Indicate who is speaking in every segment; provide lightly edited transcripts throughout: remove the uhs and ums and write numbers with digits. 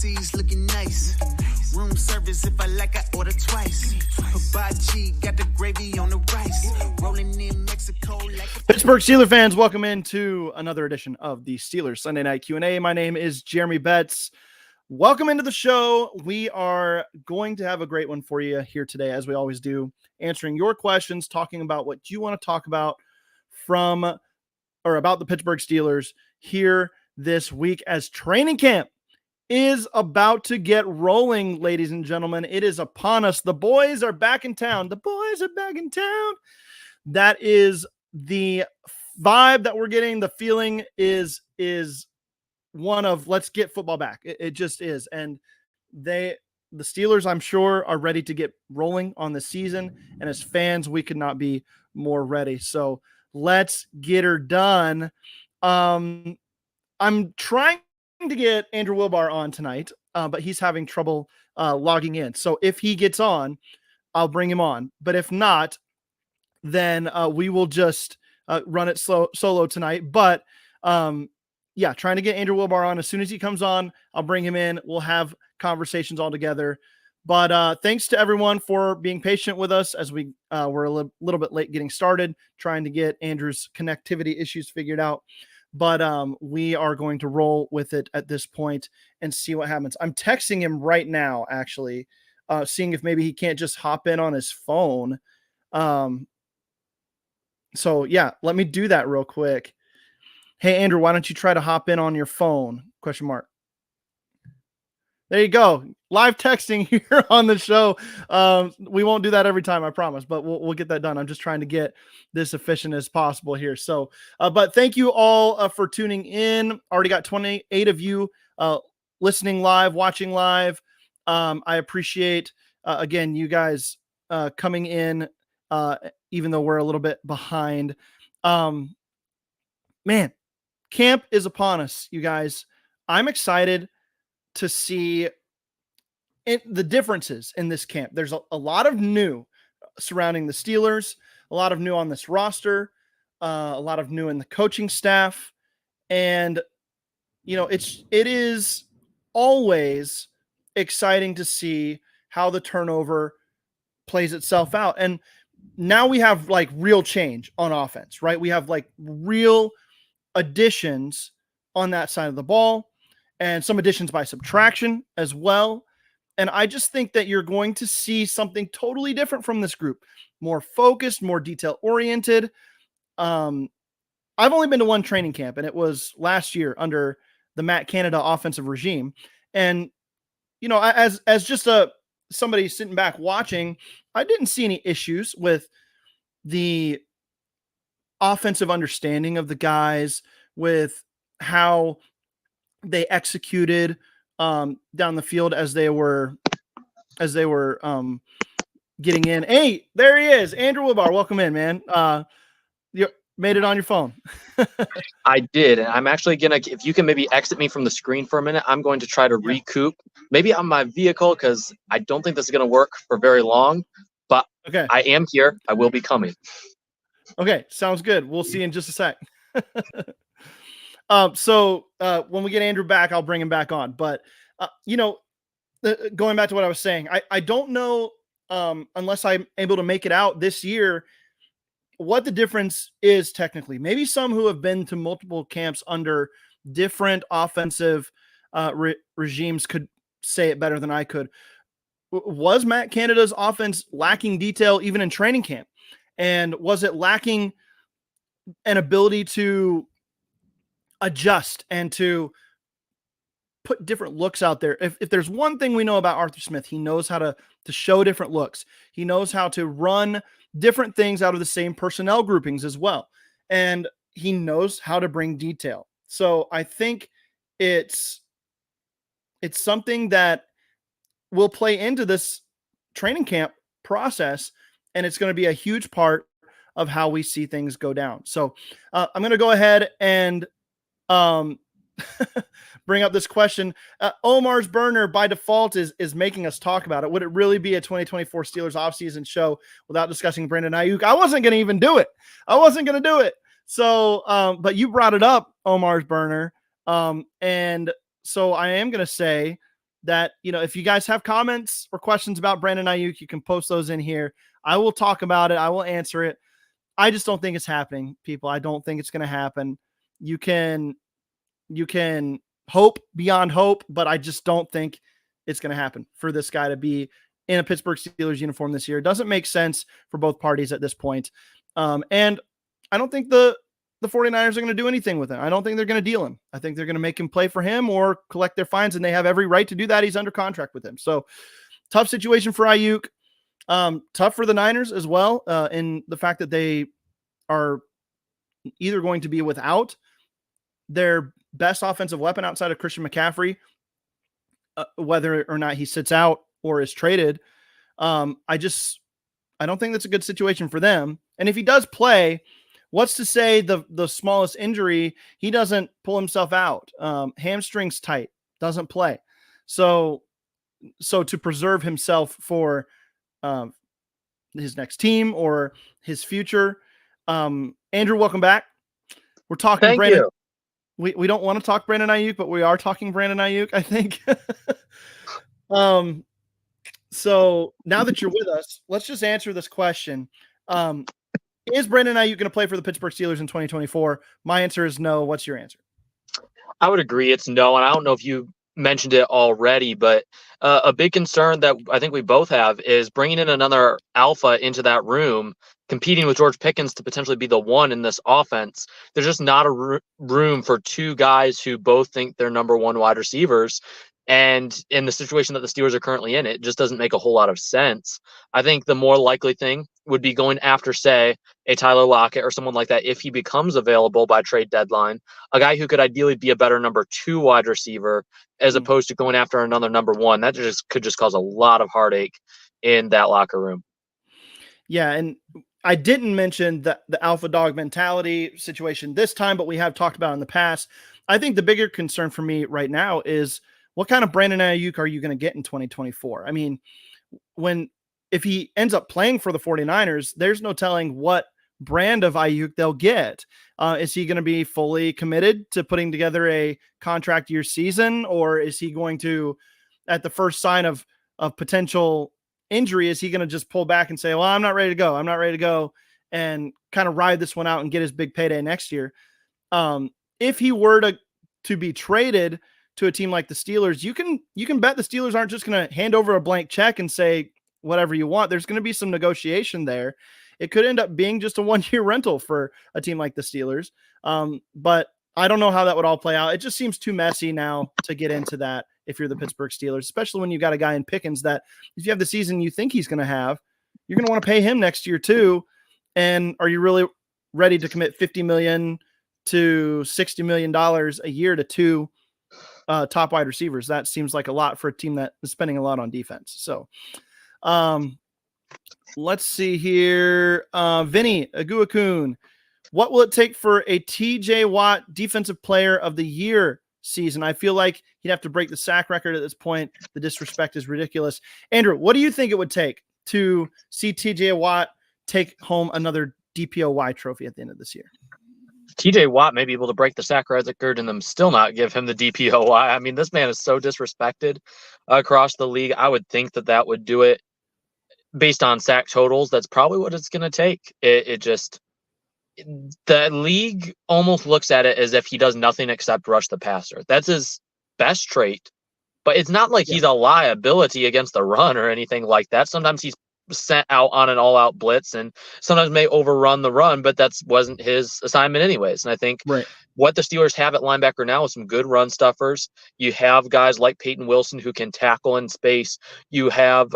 Speaker 1: Overseas looking nice. Room service if I like, I order twice. Hibachi, got the gravy on the rice. Rolling in Mexico like
Speaker 2: Pittsburgh Steelers fans, welcome into another edition of the Steelers Sunday Night Q&A. My name is Jeremy Betts. Welcome into the show. We are going to have a great one for you here today, as we always do, answering your questions, talking about what you want to talk about from or about the Pittsburgh Steelers here this week as training camp is about to get rolling, ladies and gentlemen. It is upon us. The boys are back in town. The boys are back in town. That is the vibe that we're getting. The feeling is one of let's get football back. It just is. And the Steelers, I'm sure, are ready to get rolling on the season. And as fans, we could not be more ready. So let's get her done. I'm trying to get Andrew Wilbar on tonight, but he's having trouble logging in. So if he gets on, I'll bring him on. But if not, then we will just run it solo tonight. But yeah, trying to get Andrew Wilbar on. As soon as he comes on, I'll bring him in. We'll have conversations all together. But thanks to everyone for being patient with us as we were a little bit late getting started, trying to get Andrew's connectivity issues figured out. But we are going to roll with it at this point and see what happens. I'm texting him right now, actually, seeing if maybe he can't just hop in on his phone. So, yeah, let me do that real quick. Hey, Andrew, why don't you try to hop in on your phone? Question mark. There you go. Live texting here on the show. We won't do that every time, I promise, but we'll get that done. I'm just trying to get this efficient as possible here. So, but thank you all for tuning in. Already got 28 of you listening live, watching live. I appreciate, again, you guys coming in, even though we're a little bit behind. Man, camp is upon us, you guys. I'm excited to see the differences in this camp. There's a lot of new surrounding the Steelers, a lot of new on this roster, a lot of new in the coaching staff. And, you know, it is always exciting to see how the turnover plays itself out. And now we have like real change on offense, right? We have like real additions on that side of the ball and some additions by subtraction as well. And I just think that you're going to see something totally different from this group, more focused, more detail oriented. I've only been to one training camp, and it was last year under the Matt Canada offensive regime. And, you know, as just somebody sitting back watching, I didn't see any issues with the offensive understanding of the guys, with how they executed down the field as they were getting in. Hey, there he is, Andrew Wilbar. Welcome in, man. You made it on your phone.
Speaker 3: I did, and I'm actually gonna, if you can maybe exit me from the screen for a minute, I'm going to try to recoup maybe on my vehicle, because I don't think this is gonna work for very long, but
Speaker 2: Okay.
Speaker 3: I am here. I will be coming.
Speaker 2: Okay, sounds good. We'll see you in just a sec. So when we get Andrew back, I'll bring him back on. But, you know, going back to what I was saying, I don't know, unless I'm able to make it out this year, what the difference is technically. Maybe some who have been to multiple camps under different offensive regimes could say it better than I could. Was Matt Canada's offense lacking detail even in training camp? And was it lacking an ability to adjust and to put different looks out there? If there's one thing we know about Arthur Smith, he knows how to show different looks. He knows how to run different things out of the same personnel groupings as well. And he knows how to bring detail. So I think it's something that will play into this training camp process, and it's going to be a huge part of how we see things go down. So I'm going to go ahead and bring up this question. Omar's burner by default is making us talk about it. Would it really be a 2024 Steelers offseason show without discussing Brandon Ayuk? I wasn't going to even do it. So, but you brought it up, Omar's burner. And so I am going to say that, if you guys have comments or questions about Brandon Aiyuk, you can post those in here. I will talk about it. I will answer it. I just don't think it's happening, people. I don't think it's going to happen. You can hope beyond hope, but I just don't think it's going to happen for this guy to be in a Pittsburgh Steelers uniform this year. It doesn't make sense for both parties at this point. And I don't think the 49ers are going to do anything with him. I don't think they're going to deal him. I think they're going to make him play for him or collect their fines, and they have every right to do that. He's under contract with him. So tough situation for Aiyuk. Tough for the Niners as well, in the fact that they are either going to be without their best offensive weapon outside of Christian McCaffrey, whether or not he sits out or is traded. I don't think that's a good situation for them. And if he does play, what's to say the smallest injury, he doesn't pull himself out? Hamstring's tight, doesn't play. So to preserve himself for his next team or his future. Andrew, welcome back. We're talking
Speaker 3: Thank
Speaker 2: Brandon.
Speaker 3: you.
Speaker 2: We don't want to talk Brandon Aiyuk, but we are talking Brandon Aiyuk, I think. So now that you're with us, let's just answer this question. Is Brandon Aiyuk going to play for the Pittsburgh Steelers in 2024? My answer is no. What's your answer?
Speaker 3: I would agree it's no, and I don't know if you mentioned it already, but a big concern that I think we both have is bringing in another alpha into that room, competing with George Pickens to potentially be the one in this offense. There's just not a room for two guys who both think they're number one wide receivers. And in the situation that the Steelers are currently in, it just doesn't make a whole lot of sense. I think the more likely thing would be going after, say, a Tyler Lockett or someone like that if he becomes available by trade deadline, a guy who could ideally be a better number two wide receiver as opposed to going after another number one. That could just cause a lot of heartache in that locker room.
Speaker 2: Yeah, and I didn't mention the alpha dog mentality situation this time, but we have talked about it in the past. I think the bigger concern for me right now is what kind of Brandon Aiyuk are you going to get in 2024? I mean, if he ends up playing for the 49ers, there's no telling what brand of Aiyuk they'll get. Is he going to be fully committed to putting together a contract year season, or is he going to, at the first sign of potential injury, is he going to just pull back and say, well, I'm not ready to go. I'm not ready to go, and kind of ride this one out and get his big payday next year? If he were to be traded to a team like the Steelers, you can bet the Steelers aren't just going to hand over a blank check and say whatever you want. There's going to be some negotiation there. It could end up being just a 1-year rental for a team like the Steelers. But I don't know how that would all play out. It just seems too messy now to get into that if you're the Pittsburgh Steelers, especially when you got a guy in Pickens that if you have the season you think he's going to have, you're going to want to pay him next year too. And are you really ready to commit $50 million to $60 million a year to two top wide receivers? That seems like a lot for a team that is spending a lot on defense. So let's see here. Vinny Aguakun, what will it take for a TJ Watt defensive player of the year season? I feel like he'd have to break the sack record at this point. The disrespect is ridiculous. Andrew, what do you think it would take to see TJ Watt take home another DPOY trophy at the end of this year?
Speaker 3: TJ Watt may be able to break the sack record and them still not give him the DPOY. I mean, this man is so disrespected across the league. I would think that would do it based on sack totals. That's probably what it's going to take. The league almost looks at it as if he does nothing except rush the passer. That's his best trait, but it's not like he's a liability against the run or anything like that. Sometimes he's sent out on an all-out blitz and sometimes may overrun the run, but that wasn't his assignment anyways. And I think what the Steelers have at linebacker now is some good run stuffers. You have guys like Peyton Wilson who can tackle in space. You have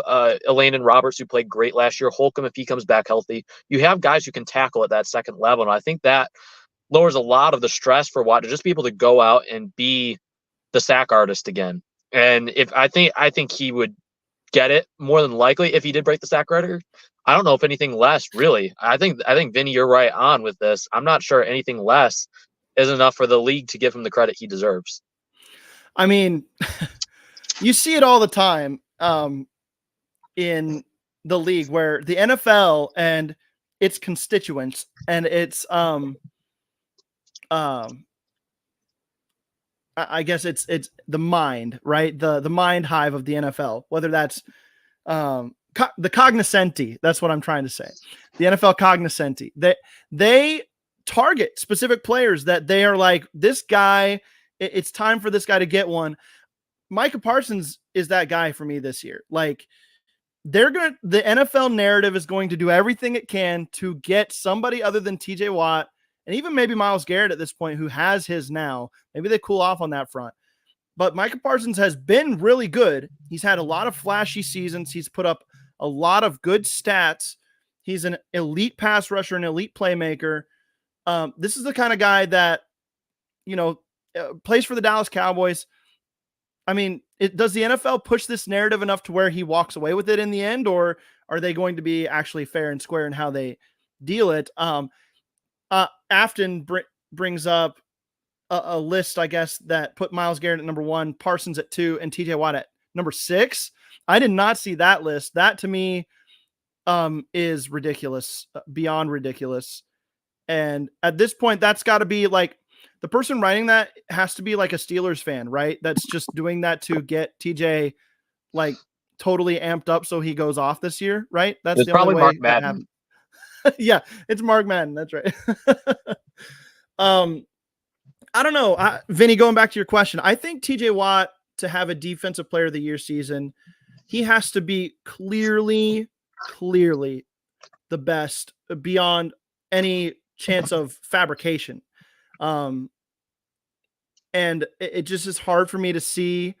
Speaker 3: Elandon Roberts who played great last year. Holcomb, if he comes back healthy. You have guys who can tackle at that second level. And I think that lowers a lot of the stress for Watt to just be able to go out and be the sack artist again. And I think he would get it more than likely if he did break the sack record. I don't know if anything less, really. I think Vinny, you're right on with this. I'm not sure anything less is enough for the league to give him the credit he deserves.
Speaker 2: I mean, you see it all the time in the league where the NFL and its constituents and its I guess it's the mind, right? The mind hive of the NFL, whether that's the cognoscenti. That's what I'm trying to say. The NFL cognoscenti. They target specific players that they are like, this guy, it's time for this guy to get one. Micah Parsons is that guy for me this year. Like, the NFL narrative is going to do everything it can to get somebody other than TJ Watt and even maybe Myles Garrett at this point, who has his now. Maybe they cool off on that front. But Micah Parsons has been really good. He's had a lot of flashy seasons. He's put up a lot of good stats. He's an elite pass rusher, an elite playmaker. This is the kind of guy that, plays for the Dallas Cowboys. I mean, does the NFL push this narrative enough to where he walks away with it in the end, or are they going to be actually fair and square in how they deal it? Afton brings up a list, I guess, that put Myles Garrett at number 1, Parsons at 2, and TJ Watt at number 6. I did not see that list. That to me is ridiculous, beyond ridiculous. And at this point, that's got to be like, the person writing that has to be like a Steelers fan, right? That's just doing that to get TJ like totally amped up so he goes off this year, right? That's
Speaker 3: it's
Speaker 2: the
Speaker 3: probably
Speaker 2: only way
Speaker 3: Mark Madden.
Speaker 2: Yeah, it's Mark Madden. That's right. I don't know. Vinny, going back to your question, I think TJ Watt, to have a defensive player of the year season, he has to be clearly the best beyond any chance of fabrication. And it just is hard for me to see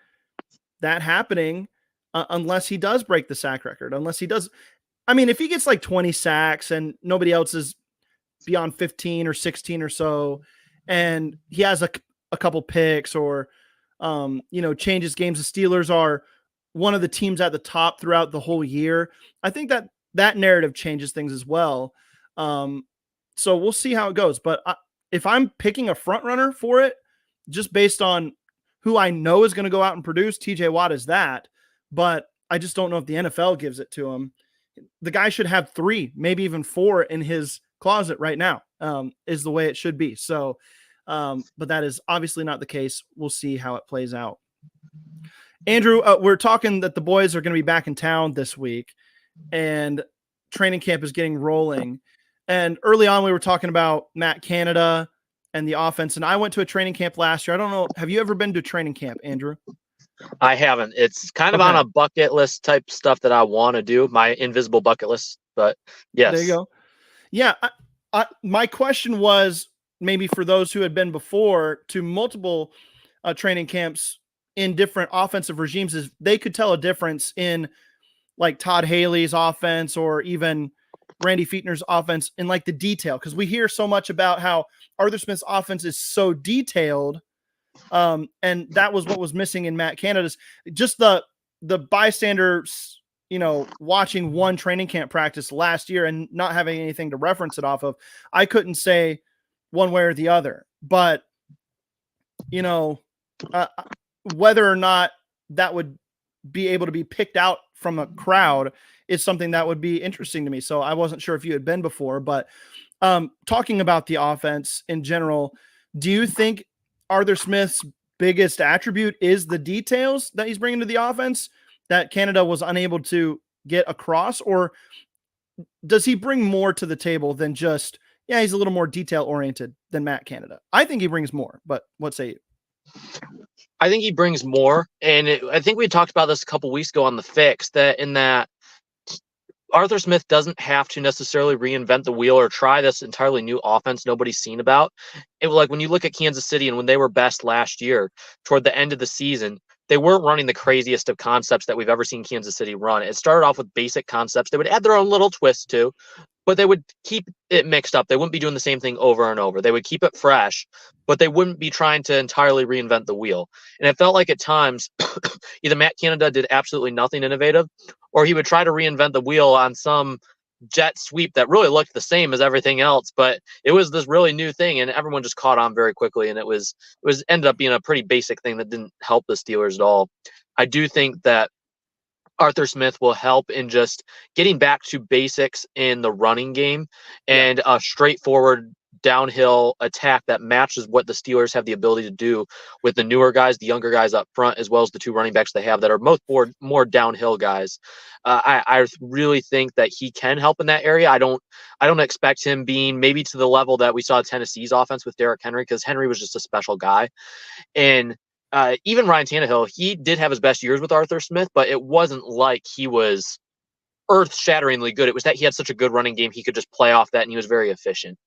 Speaker 2: that happening unless he does break the sack record, unless he does. I mean, if he gets like 20 sacks and nobody else is beyond 15 or 16 or so, and he has a couple picks or, changes games, the Steelers are one of the teams at the top throughout the whole year. I think that narrative changes things as well. So we'll see how it goes. But if I'm picking a front runner for it, just based on who I know is going to go out and produce, TJ Watt is that. But I just don't know if the NFL gives it to him. The guy should have 3, maybe even 4 in his closet right now, is the way it should be. So, but that is obviously not the case. We'll see how it plays out. Andrew, we're talking that the boys are going to be back in town this week and training camp is getting rolling. And early on, we were talking about Matt Canada and the offense. And I went to a training camp last year. I don't know. Have you ever been to training camp, Andrew?
Speaker 3: I haven't. It's kind of on a bucket list type stuff that I want to do, my invisible bucket list. But yes.
Speaker 2: There you go. Yeah. My question was, maybe for those who had been before to multiple training camps in different offensive regimes, is they could tell a difference in like Todd Haley's offense or even Randy Fichtner's offense in like the detail. Cause we hear so much about how Arthur Smith's offense is so detailed. And that was what was missing in Matt Canada's. Just the bystanders, watching one training camp practice last year and not having anything to reference it off of, I couldn't say one way or the other. But, whether or not that would be able to be picked out from a crowd is something that would be interesting to me. So I wasn't sure if you had been before, but talking about the offense in general, do you think Arthur Smith's biggest attribute is the details that he's bringing to the offense that Canada was unable to get across? Or does he bring more to the table than just, he's a little more detail oriented than Matt Canada? I think he brings more, but what say you?
Speaker 3: I think he brings more. And I think we talked about this a couple weeks ago on the fix, that Arthur Smith doesn't have to necessarily reinvent the wheel or try this entirely new offense nobody's seen about. It was like when you look at Kansas City and when they were best last year, toward the end of the season, they weren't running the craziest of concepts that we've ever seen Kansas City run. It started off with basic concepts. They would add their own little twist to, but they would keep it mixed up. They wouldn't be doing the same thing over and over. They would keep it fresh, but they wouldn't be trying to entirely reinvent the wheel. And it felt like at times either Matt Canada did absolutely nothing innovative, or he would try to reinvent the wheel on some jet sweep that really looked the same as everything else, but it was this really new thing, and everyone just caught on very quickly, and it was ended up being a pretty basic thing that didn't help the Steelers at all. I do think that Arthur Smith will help in just getting back to basics in the running game and a straightforward downhill attack that matches what the Steelers have the ability to do with the newer guys, the younger guys up front, as well as the 2 running backs they have that are both more downhill guys. I really think that he can help in that area. I don't expect him being maybe to the level that we saw Tennessee's offense with Derrick Henry, because Henry was just a special guy. And even Ryan Tannehill, he did have his best years with Arthur Smith, but it wasn't like he was earth-shatteringly good. It was that he had such a good running game, he could just play off that, and he was very efficient.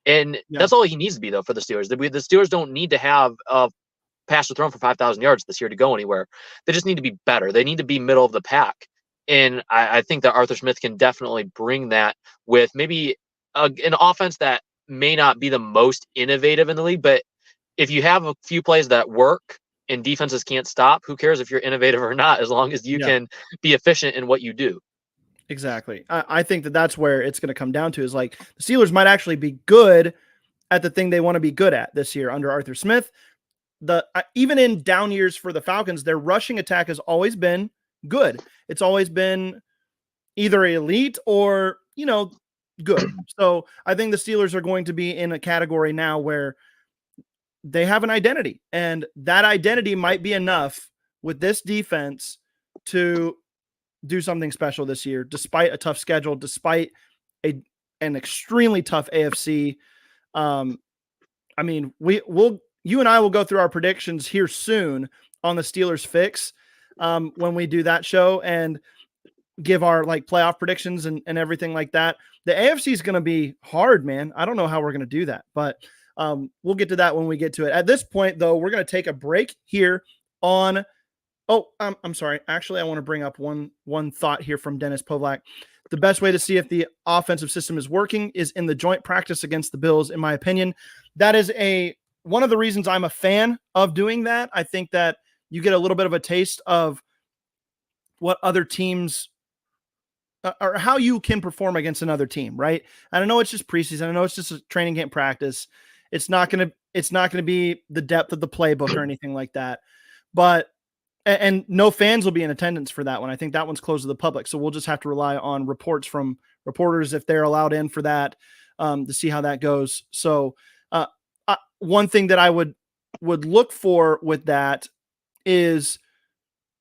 Speaker 3: And that's all he needs to be, though, for the Steelers. The Steelers don't need to have a passer thrown for 5,000 yards this year to go anywhere. They just need to be better. They need to be middle of the pack. And I think that Arthur Smith can definitely bring that with maybe an offense that may not be the most innovative in the league, but if you have a few plays that work and defenses can't stop, who cares if you're innovative or not, as long as you can be efficient in what you do.
Speaker 2: Exactly. I think that that's where it's going to come down to, is like the Steelers might actually be good at the thing they want to be good at this year under Arthur Smith. Even in down years for the Falcons, their rushing attack has always been good. It's always been either elite or, good. So I think the Steelers are going to be in a category now where they have an identity, and that identity might be enough with this defense to do something special this year, despite a tough schedule, despite an extremely tough AFC. I mean, you and I will go through our predictions here soon on the Steelers Fix when we do that show and give our playoff predictions and everything like that. The AFC is going to be hard, man. I don't know how we're going to do that, but we'll get to that when we get to it. At this point, though, we're going to take a break here on. Oh, I'm sorry. Actually, I want to bring up one thought here from Dennis Povlak. The best way to see if the offensive system is working is in the joint practice against the Bills, in my opinion. That is one of the reasons I'm a fan of doing that. I think that you get a little bit of a taste of what other teams or how you can perform against another team, right? And I know it's just preseason. I know it's just a training camp practice. It's not going to be the depth of the playbook or anything like that. But and no fans will be in attendance for that one. I think that one's closed to the public. So we'll just have to rely on reports from reporters if they're allowed in for that to see how that goes. So one thing that I would look for with that is,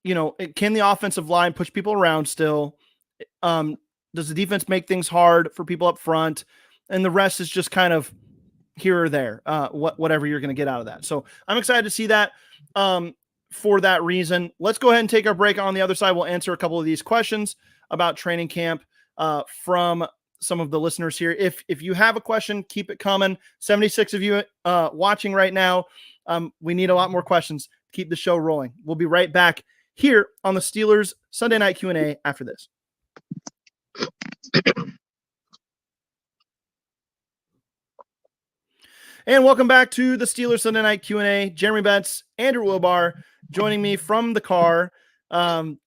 Speaker 2: can the offensive line push people around still? Does the defense make things hard for people up front? And the rest is just kind of here or there, whatever you're going to get out of that. So I'm excited to see that. For that reason, let's go ahead and take our break. On the other side, we'll answer a couple of these questions about training camp from some of the listeners here. If you have a question, keep it coming. 76 of you watching right now. We need a lot more questions to keep the show rolling. We'll be right back here on the Steelers Sunday Night Q&A after this. And welcome back to the Steelers Sunday Night Q&A. Jeremy Betts, Andrew Wilbar, joining me from the car.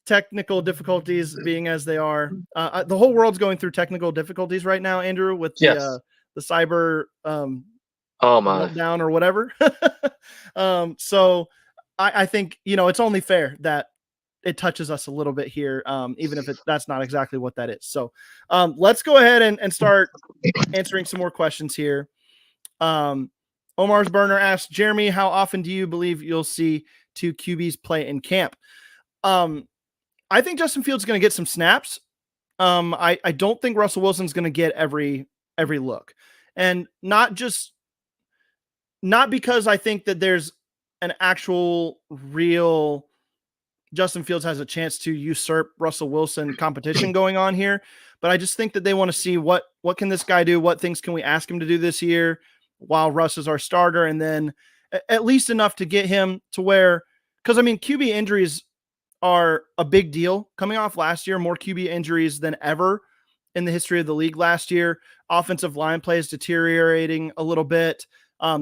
Speaker 2: Technical difficulties being as they are. The whole world's going through technical difficulties right now, Andrew, with the cyber meltdown or whatever. So I think, it's only fair that it touches us a little bit here, even if that's not exactly what that is. So let's go ahead and start answering some more questions here. Omar's Burner asks, Jeremy, how often do you believe you'll see 2 QBs play in camp? I think Justin Fields is going to get some snaps. I don't think Russell Wilson's going to get every look, and not because I think that there's an actual real Justin Fields has a chance to usurp Russell Wilson competition going on here, but I just think that they want to see what can this guy do? What things can we ask him to do this year while Russ is our starter? And then at least enough to get him to where, because QB injuries are a big deal coming off last year, more QB injuries than ever in the history of the league last year. Offensive line play is deteriorating a little bit.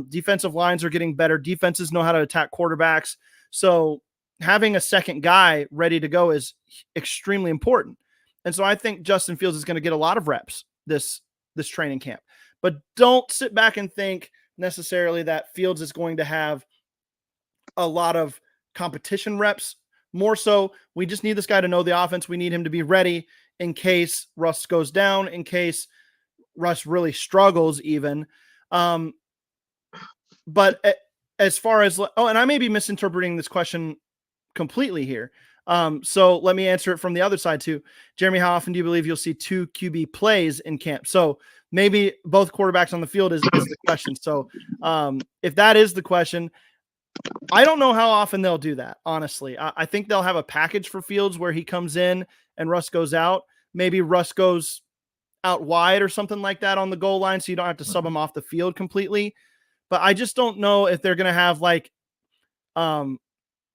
Speaker 2: Defensive lines are getting better. Defenses know how to attack quarterbacks. So having a second guy ready to go is extremely important. And so I think Justin Fields is going to get a lot of reps this training camp. But don't sit back and think necessarily that Fields is going to have a lot of competition reps. More so, we just need this guy to know the offense. We need him to be ready in case Russ goes down, in case Russ really struggles even. But as far as and I may be misinterpreting this question completely here. So let me answer it from the other side too. Jeremy, how often do you believe you'll see 2 QB plays in camp? So maybe both quarterbacks on the field is the question. So if that is the question, I don't know how often they'll do that. Honestly, I think they'll have a package for Fields where he comes in and Russ goes out. Maybe Russ goes out wide or something like that on the goal line, so you don't have to sub him off the field completely. But I just don't know if they're going to have like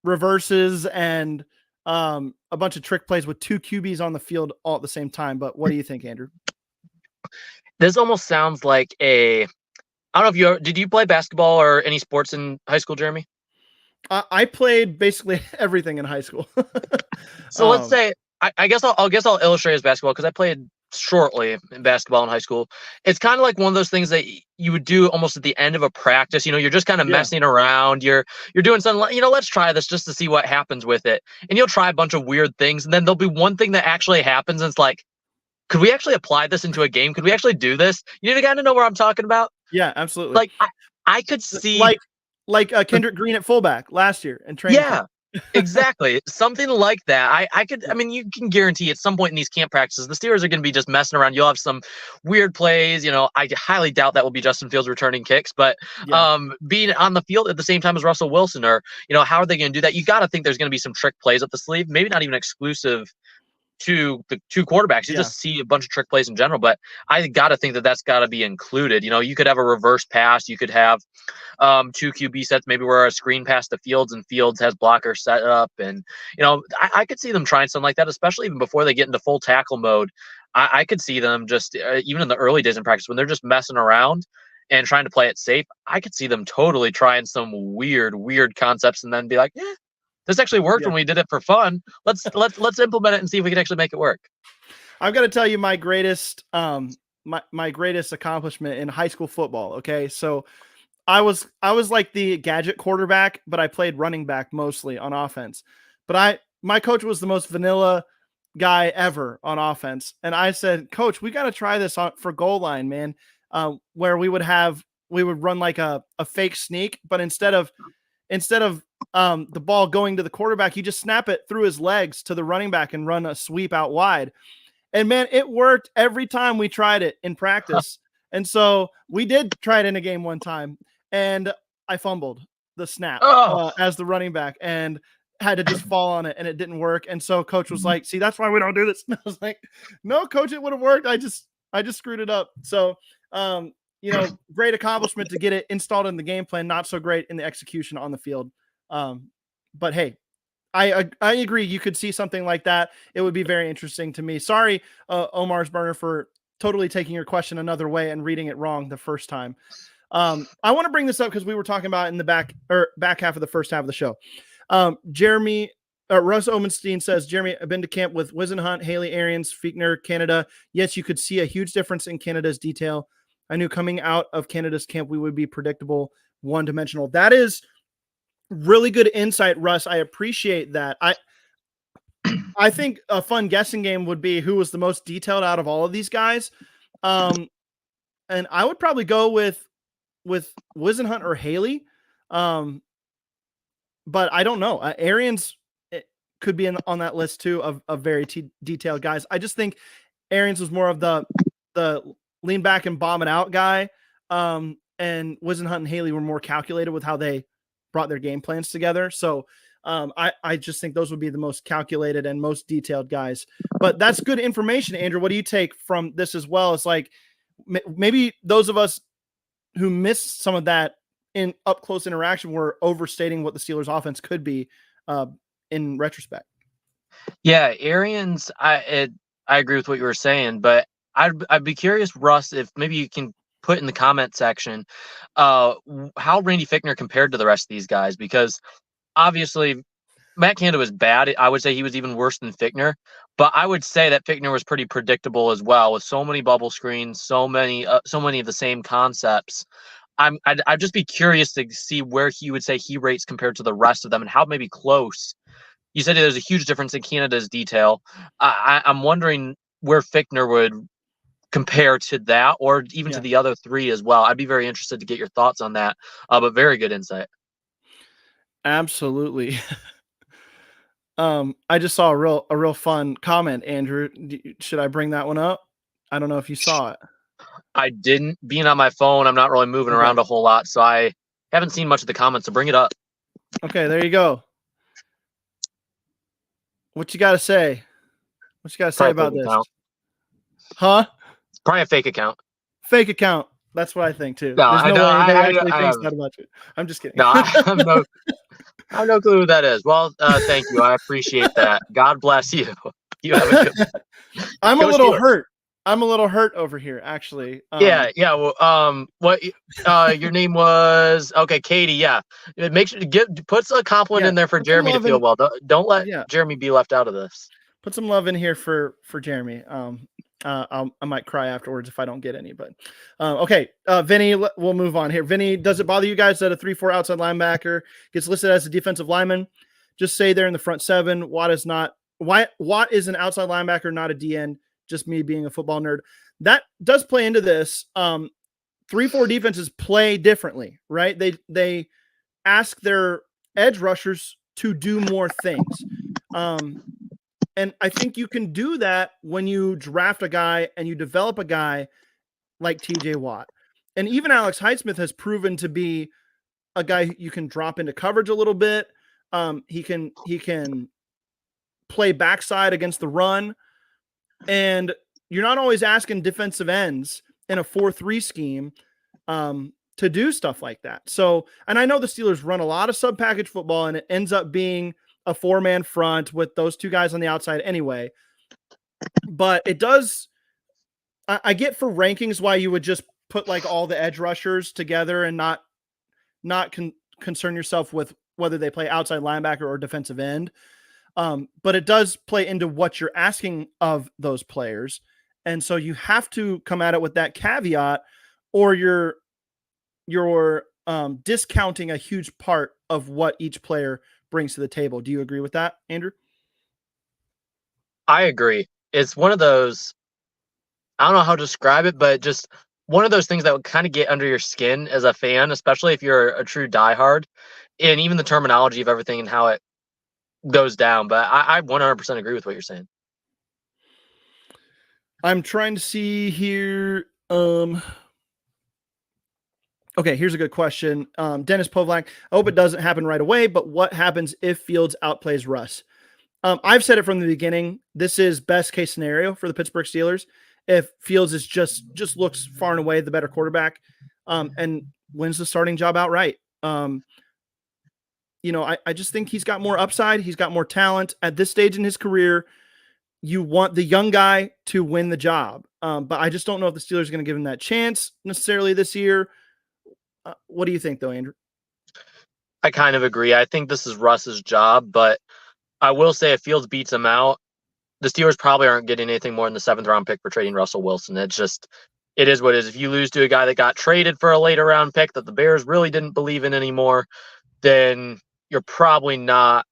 Speaker 2: reverses and a bunch of trick plays with 2 QBs on the field all at the same time. But what do you think, Andrew?
Speaker 3: This almost sounds like I don't know if did you play basketball or any sports in high school, Jeremy?
Speaker 2: I played basically everything in high school.
Speaker 3: So let's say, I guess I'll illustrate as basketball because I played shortly in basketball in high school. It's kind of like one of those things that you would do almost at the end of a practice. You're just kind of messing around. You're doing something, let's try this just to see what happens with it. And you'll try a bunch of weird things. And then there'll be one thing that actually happens. And it's like, could we actually apply this into a game? Could we actually do this? You kind of know where I'm talking about?
Speaker 2: Yeah, absolutely.
Speaker 3: Like I could see
Speaker 2: like Kendrick Green at fullback last year and training.
Speaker 3: Yeah. Exactly. Something like that. You can guarantee at some point in these camp practices, the Steelers are going to be just messing around. You'll have some weird plays. I highly doubt that will be Justin Fields returning kicks, but being on the field at the same time as Russell Wilson, or, how are they going to do that? You got to think there's going to be some trick plays up the sleeve, maybe not even exclusive to the 2 quarterbacks. You just see a bunch of trick plays in general, but I got to think that that's got to be included. You could have a reverse pass. You could have 2 QB sets, maybe where a screen pass to Fields and Fields has blocker set up. And, I could see them trying something like that, especially even before they get into full tackle mode. I could see them just, even in the early days in practice, when they're just messing around and trying to play it safe, I could see them totally trying some weird concepts and then be like, this actually worked when we did it for fun. Let's implement it and see if we can actually make it work.
Speaker 2: I've got to tell you my greatest my greatest accomplishment in high school football. Okay, so I was like the gadget quarterback, but I played running back mostly on offense. But my coach was the most vanilla guy ever on offense, and I said, "Coach, we got to try this for goal line, man." Where we would run like a fake sneak, but instead of the ball going to the quarterback, you just snap it through his legs to the running back and run a sweep out wide. And man, it worked every time we tried it in practice. And so we did try it in a game one time, and I fumbled the snap as the running back and had to just fall on it, and it didn't work. And so coach was like, "See, that's why we don't do this." And I was like, "No, coach, it would have worked. I just screwed it up." So, great accomplishment to get it installed in the game plan, not so great in the execution on the field. But hey, I agree. You could see something like that. It would be very interesting to me. Sorry, Omar's Burner, for totally taking your question another way and reading it wrong the first time. I want to bring this up because we were talking about it in the back half of the first half of the show. Russ Omenstein says, Jeremy, I've been to camp with Wisenhunt, Haley, Arians, Fichtner, Canada. Yes, you could see a huge difference in Canada's detail. I knew coming out of Canada's camp, we would be predictable, one-dimensional. That is really good insight, Russ. I appreciate that. I think a fun guessing game would be who was the most detailed out of all of these guys. And I would probably go with Wisenhunt or Haley. But I don't know. Arians could be on that list too of very detailed guys. I just think Arians was more of the lean back and bomb it out guy. And Wisenhunt and Haley were more calculated with how they brought their game plans together. So I just think those would be the most calculated and most detailed guys. But that's good information, Andrew. What do you take from this as well? It's like maybe those of us who missed some of that in up close interaction were overstating what the Steelers offense could be in retrospect.
Speaker 3: Yeah, Arians, I agree with what you were saying, but I'd be curious, Russ, if maybe you can put in the comment section how Randy Fichtner compared to the rest of these guys, because obviously Matt Canada was bad. I would say he was even worse than Fichtner, but I would say that Fichtner was pretty predictable as well, with so many bubble screens, so many of the same concepts. I'd just be curious to see where he would say he rates compared to the rest of them and how maybe close. You said there's a huge difference in Canada's detail. I'm wondering where Fichtner would compare to that or even
Speaker 2: Yeah.
Speaker 3: to the other three as well. I'd be very interested to get your thoughts on that. But very good insight.
Speaker 2: Absolutely. I just saw a real fun comment, Andrew. Should I bring that one up? I don't know if you saw it.
Speaker 3: I didn't. Being on my phone, I'm not really moving
Speaker 2: Okay.
Speaker 3: around a whole lot, so I haven't seen much of the comments. So bring it up.
Speaker 2: Okay, there you go. What you got to say? What you got to say
Speaker 3: Probably
Speaker 2: about
Speaker 3: fake
Speaker 2: this?
Speaker 3: account.
Speaker 2: Huh?
Speaker 3: Probably a fake account.
Speaker 2: Fake account. That's what I think too.
Speaker 3: No,
Speaker 2: There's
Speaker 3: I
Speaker 2: no
Speaker 3: know-
Speaker 2: way anybody
Speaker 3: I-
Speaker 2: actually
Speaker 3: I
Speaker 2: thinks
Speaker 3: have-
Speaker 2: that about you. I'm just kidding.
Speaker 3: No, I have no clue who that is. Well, thank you. I appreciate that. God bless you. You have a good.
Speaker 2: I'm a
Speaker 3: Go
Speaker 2: little
Speaker 3: Steelers.
Speaker 2: hurt. I'm a little hurt over here, actually.
Speaker 3: Yeah. Well, what? Your name was okay, Katie. Yeah. Make sure to puts a compliment
Speaker 2: Yeah,
Speaker 3: in there for
Speaker 2: put some
Speaker 3: Jeremy to
Speaker 2: love
Speaker 3: feel
Speaker 2: in-
Speaker 3: well. Don't let
Speaker 2: Yeah.
Speaker 3: Jeremy be left out of this.
Speaker 2: Put some love in here for Jeremy. I might cry afterwards if I don't get any, but okay. Vinny, we'll move on here. Vinny, does it bother you guys that a 3-4 outside linebacker gets listed as a defensive lineman? Just say they're in the front seven. Watt is an outside linebacker, not a DN. Just me being a football nerd. That does play into this. 3-4 defenses play differently, right? They ask their edge rushers to do more things. And I think you can do that when you draft a guy and you develop a guy like TJ Watt. And even Alex Highsmith has proven to be a guy you can drop into coverage a little bit. He can play backside against the run. And you're not always asking defensive ends in a 4-3 scheme to do stuff like that. So, and I know the Steelers run a lot of sub package football and it ends up being a 4-man front with those two guys on the outside anyway. But it does, I get for rankings why you would just put like all the edge rushers together and not concern yourself with whether they play outside linebacker or defensive end. But it does play into what you're asking of those players. And so you have to come at it with that caveat or you're discounting a huge part of what each player brings to the table. Do you agree with that, Andrew?
Speaker 3: I agree. It's one of those, I don't know how to describe it, but just one of those things that would kind of get under your skin as a fan, especially if you're a true diehard, and even the terminology of everything and how it goes down. But I 100% agree with what you're saying.
Speaker 2: I'm trying to see here. Okay, here's a good question. Dennis Povlak, I hope it doesn't happen right away, but what happens if Fields outplays Russ? I've said it from the beginning. This is best case scenario for the Pittsburgh Steelers. If Fields is just looks far and away the better quarterback and wins the starting job outright. I just think he's got more upside. He's got more talent at this stage in his career. You want the young guy to win the job. But I just don't know if the Steelers are going to give him that chance necessarily this year. What do you think, though, Andrew?
Speaker 3: I kind of agree. I think this is Russ's job, but I will say if Fields beats him out, the Steelers probably aren't getting anything more than the 7th round pick for trading Russell Wilson. It is what it is. If you lose to a guy that got traded for a later round pick that the Bears really didn't believe in anymore, then you're probably not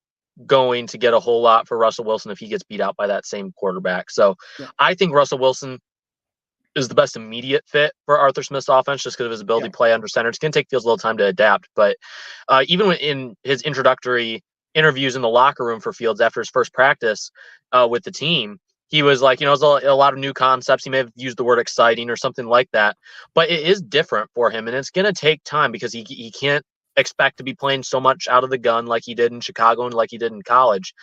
Speaker 3: going to get a whole lot for Russell Wilson if he gets beat out by that same quarterback. So yeah. I think Russell Wilson is the best immediate fit for Arthur Smith's offense just because of his ability to play under center. It's going to take Fields a little time to adapt. But even in his introductory interviews in the locker room for Fields after his first practice with the team, he was like, it's a lot of new concepts. He may have used the word exciting or something like that. But it is different for him, and it's going to take time because he can't expect to be playing so much out of the gun like he did in Chicago and like he did in college.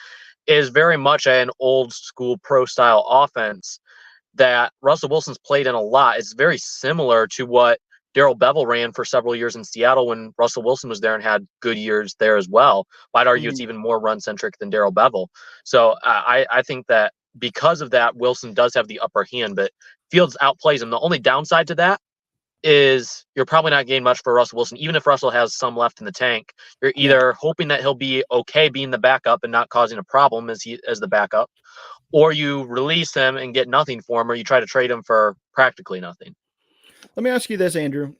Speaker 3: It is very much an old school pro style offense that Russell Wilson's played in a lot. It's very similar to what Darrell Bevell ran for several years in Seattle when Russell Wilson was there and had good years there as well. I'd argue it's even more run-centric than Darrell Bevell. So I think that because of that, Wilson does have the upper hand, but Fields outplays him. The only downside to that is you're probably not getting much for Russell Wilson. Even if Russell has some left in the tank, you're either hoping that he'll be okay being the backup and not causing a problem as the backup, or you release him and get nothing for him, or you try to trade him for practically nothing.
Speaker 2: Let me ask you this, Andrew.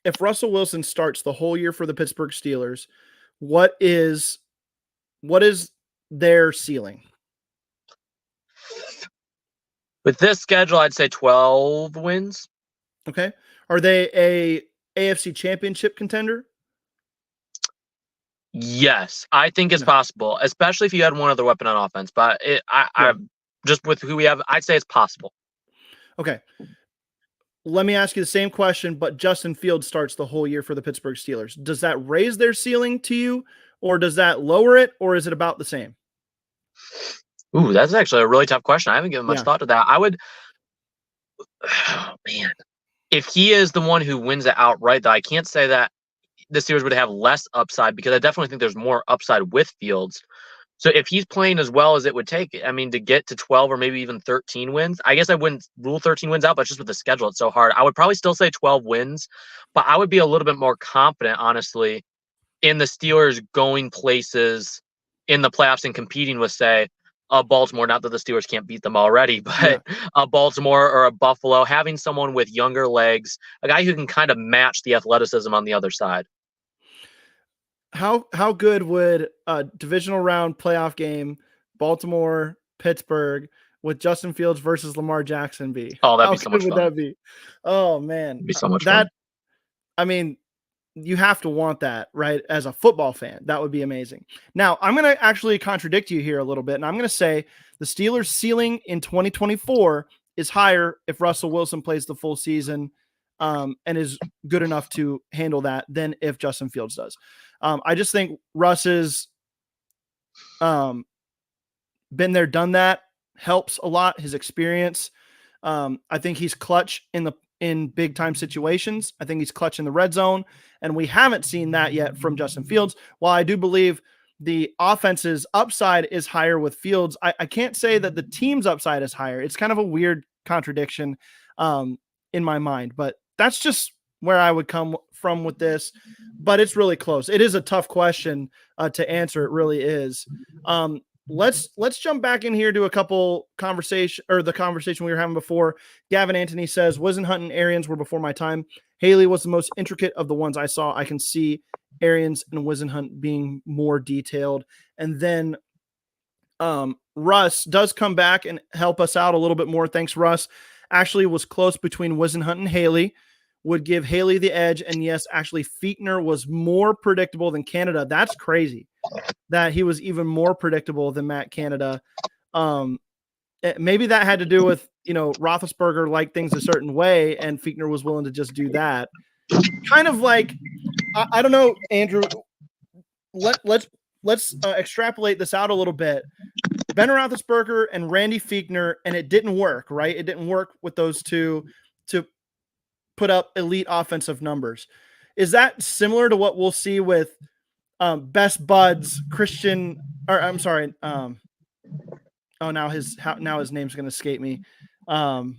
Speaker 2: If Russell Wilson starts the whole year for the Pittsburgh Steelers, what is their ceiling?
Speaker 3: With this schedule, I'd say 12 wins.
Speaker 2: Okay. Are they a AFC Championship contender?
Speaker 3: Yes, I think it's possible, especially if you had one other weapon on offense. But I just with who we have, I'd say it's possible.
Speaker 2: Okay. Let me ask you the same question, but Justin Fields starts the whole year for the Pittsburgh Steelers. Does that raise their ceiling to you, or does that lower it, or is it about the same?
Speaker 3: Ooh, that's actually a really tough question. I haven't given much thought to that. I would, oh man, if he is the one who wins it outright, though, I can't say that the Steelers would have less upside, because I definitely think there's more upside with Fields. So if he's playing as well as it would take, I mean, to get to 12 or maybe even 13 wins, I guess I wouldn't rule 13 wins out, but just with the schedule, it's so hard. I would probably still say 12 wins, but I would be a little bit more confident, honestly, in the Steelers going places in the playoffs and competing with, say, a Baltimore. Not that the Steelers can't beat them already, but a Baltimore or a Buffalo, having someone with younger legs, a guy who can kind of match the athleticism on the other side.
Speaker 2: How good would a divisional round playoff game, Baltimore, Pittsburgh, with Justin Fields versus Lamar Jackson be?
Speaker 3: Oh, that'd be so much fun.
Speaker 2: How good would that be? Oh man,
Speaker 3: it'd be so much fun.
Speaker 2: I mean, you have to want that, right? As a football fan, that would be amazing. Now, I'm going to actually contradict you here a little bit, and I'm going to say the Steelers' ceiling in 2024 is higher if Russell Wilson plays the full season and is good enough to handle that than if Justin Fields does. I just think Russ has been there, done that, helps a lot, his experience. I think he's clutch in big time situations. I think he's clutch in the red zone, and we haven't seen that yet from Justin Fields. While I do believe the offense's upside is higher with Fields, I can't say that the team's upside is higher. It's kind of a weird contradiction in my mind, but that's just where I would come from with this. But it's really close. It is a tough question to answer. It really is. Let's jump back in here to a couple conversation, or the conversation we were having before. Gavin Anthony says, Whisenhunt and Arians were before my time. Haley was the most intricate of the ones I saw. I can see Arians and Whisenhunt being more detailed. And then Russ does come back and help us out a little bit more. Thanks, Russ. Actually was close between Whisenhunt and Haley. Would give Haley the edge. And yes, actually, Fichtner was more predictable than Canada. That's crazy that he was even more predictable than Matt Canada. Maybe that had to do with, Roethlisberger liked things a certain way, and Fichtner was willing to just do that. Kind of like, I don't know, Andrew. Let's extrapolate this out a little bit. Ben Roethlisberger and Randy Fichtner, and it didn't work, right? It didn't work with those two to put up elite offensive numbers. Is that similar to what we'll see with best buds Christian, or I'm sorry. Now his name's going to escape me. The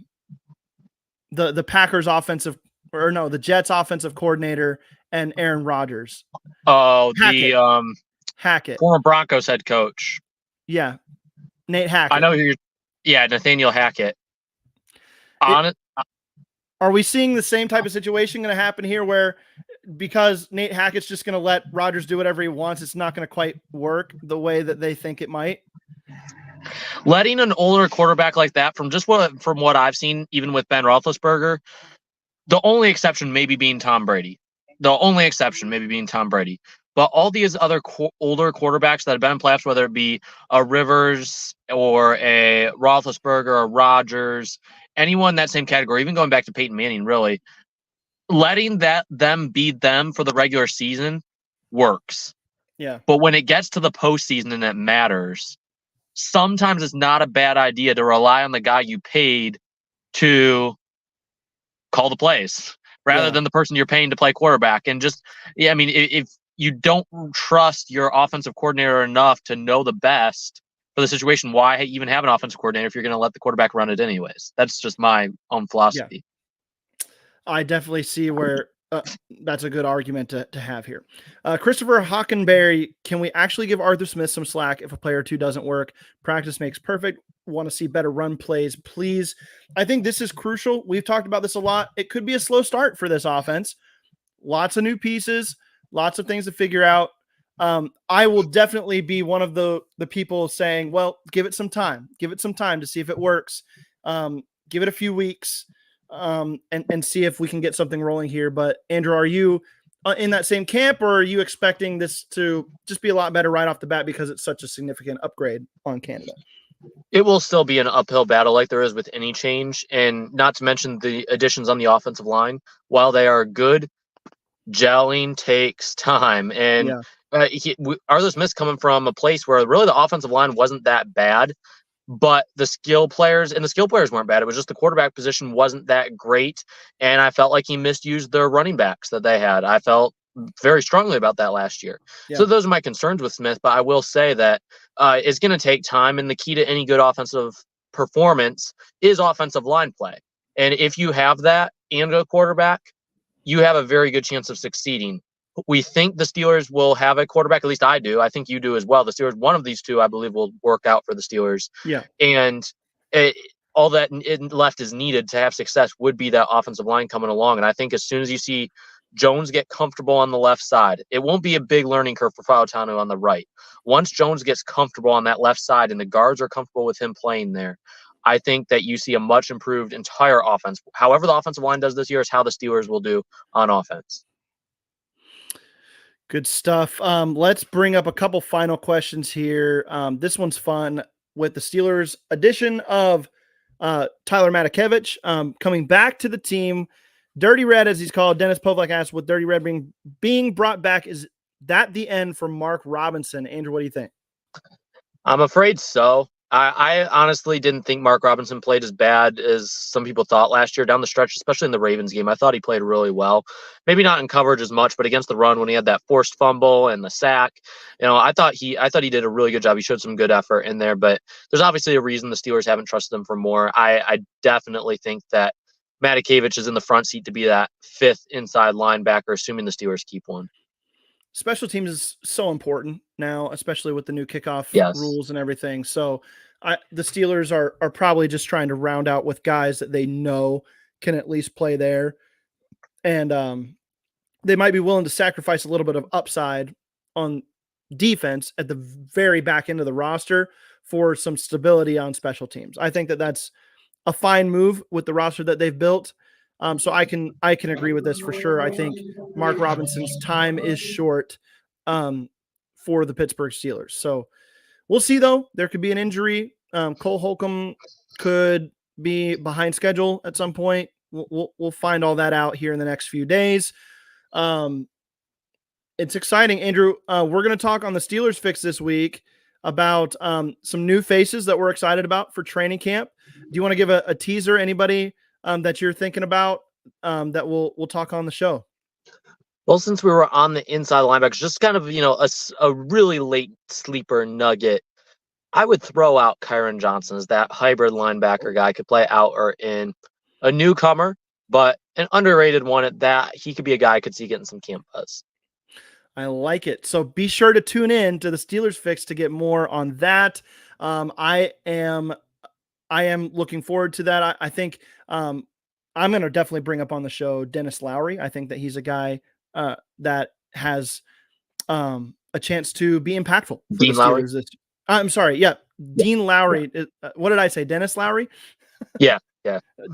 Speaker 2: Packers the Jets offensive coordinator and Aaron Rodgers.
Speaker 3: Oh,
Speaker 2: Hackett,
Speaker 3: former Broncos head coach.
Speaker 2: Yeah. Nate Hackett.
Speaker 3: I know who Nathaniel Hackett.
Speaker 2: Are we seeing the same type of situation going to happen here where, because Nate Hackett's just going to let Rodgers do whatever he wants, it's not going to quite work the way that they think it might?
Speaker 3: Letting an older quarterback like that, from what I've seen, even with Ben Roethlisberger, the only exception maybe being Tom Brady. But all these other older quarterbacks that have been in playoffs, whether it be a Rivers or a Roethlisberger or Rodgers, anyone in that same category, even going back to Peyton Manning, really, letting them be them for the regular season works.
Speaker 2: Yeah.
Speaker 3: But when it gets to the postseason and it matters, sometimes it's not a bad idea to rely on the guy you paid to call the plays rather than the person you're paying to play quarterback. And just, if you don't trust your offensive coordinator enough to know the best for the situation, why even have an offensive coordinator if you're going to let the quarterback run it anyways? That's just my own philosophy.
Speaker 2: Yeah. I definitely see where that's a good argument to have here. Christopher Hockenberry, can we actually give Arthur Smith some slack if a player or two doesn't work? Practice makes perfect. Want to see better run plays, please. I think this is crucial. We've talked about this a lot. It could be a slow start for this offense. Lots of new pieces, lots of things to figure out. I will definitely be one of the people saying, well, give it some time to see if it works. Give it a few weeks and see if we can get something rolling here. But Andrew, are you in that same camp, or are you expecting this to just be a lot better right off the bat because it's such a significant upgrade on Canada?
Speaker 3: It will still be an uphill battle like there is with any change, and not to mention the additions on the offensive line. While they are good, gelling takes time. And Arthur Smith's coming from a place where really the offensive line wasn't that bad, but the skill players weren't bad. It was just the quarterback position wasn't that great, and I felt like he misused their running backs that they had. I felt very strongly about that last year. Yeah. So those are my concerns with Smith, but I will say that it's going to take time, and the key to any good offensive performance is offensive line play. And if you have that and a quarterback, you have a very good chance of succeeding. We think the Steelers will have a quarterback, at least I do. I think you do as well. The Steelers, one of these two, I believe, will work out for the Steelers.
Speaker 2: Yeah.
Speaker 3: And all that left is needed to have success would be that offensive line coming along. And I think as soon as you see Jones get comfortable on the left side, it won't be a big learning curve for Fautanu on the right. Once Jones gets comfortable on that left side and the guards are comfortable with him playing there, I think that you see a much improved entire offense. However the offensive line does this year is how the Steelers will do on offense.
Speaker 2: Good stuff. Let's bring up a couple final questions here. This one's fun with the Steelers addition of Tyler Matakevich coming back to the team. Dirty Red, as he's called. Dennis Povlak asked, with Dirty Red being brought back, is that the end for Mark Robinson? Andrew, what do you think?
Speaker 3: I'm afraid so. I honestly didn't think Mark Robinson played as bad as some people thought last year down the stretch, especially in the Ravens game. I thought he played really well. Maybe not in coverage as much, but against the run when he had that forced fumble and the sack, I thought he did a really good job. He showed some good effort in there, but there's obviously a reason the Steelers haven't trusted him for more. I definitely think that Matakevich is in the front seat to be that fifth inside linebacker, assuming the Steelers keep one.
Speaker 2: Special teams is so important now, especially with the new kickoff rules and everything. So the Steelers are probably just trying to round out with guys that they know can at least play there. And they might be willing to sacrifice a little bit of upside on defense at the very back end of the roster for some stability on special teams. I think that that's a fine move with the roster that they've built. So I can agree with this for sure. I think Mark Robinson's time is short for the Pittsburgh Steelers. So we'll see, though. There could be an injury. Cole Holcomb could be behind schedule at some point. We'll find all that out here in the next few days. It's exciting, Andrew. We're going to talk on the Steelers Fix this week about some new faces that we're excited about for training camp. Do you want to give a teaser? Anybody that you're thinking about that we'll talk on the show?
Speaker 3: Well, since we were on the inside linebackers, just kind of, a really late sleeper nugget, I would throw out Kyron Johnson as that hybrid linebacker guy. Could play out or in. A newcomer, but an underrated one at that. He could be a guy I could see getting some camp buzz.
Speaker 2: I like it. So be sure to tune in to the Steelers Fix to get more on that. I am looking forward to that. I think I'm going to definitely bring up on the show Dennis Lowry. I think that he's a guy that has a chance to be impactful for
Speaker 3: Dean Lowry.
Speaker 2: I'm sorry. Yeah. Dean Lowry. What did I say? Dennis Lowry?
Speaker 3: Yeah.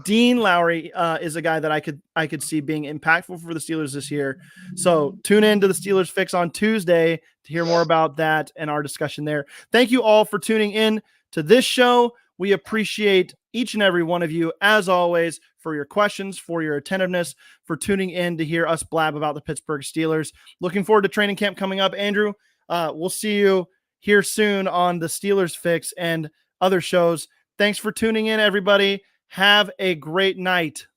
Speaker 2: Dean Lowry is a guy that I could see being impactful for the Steelers this year. So tune in to the Steelers Fix on Tuesday to hear more about that and our discussion there. Thank you all for tuning in to this show. We appreciate each and every one of you, as always, for your questions, for your attentiveness, for tuning in to hear us blab about the Pittsburgh Steelers. Looking forward to training camp coming up. Andrew, we'll see you here soon on the Steelers Fix and other shows. Thanks for tuning in, everybody. Have a great night.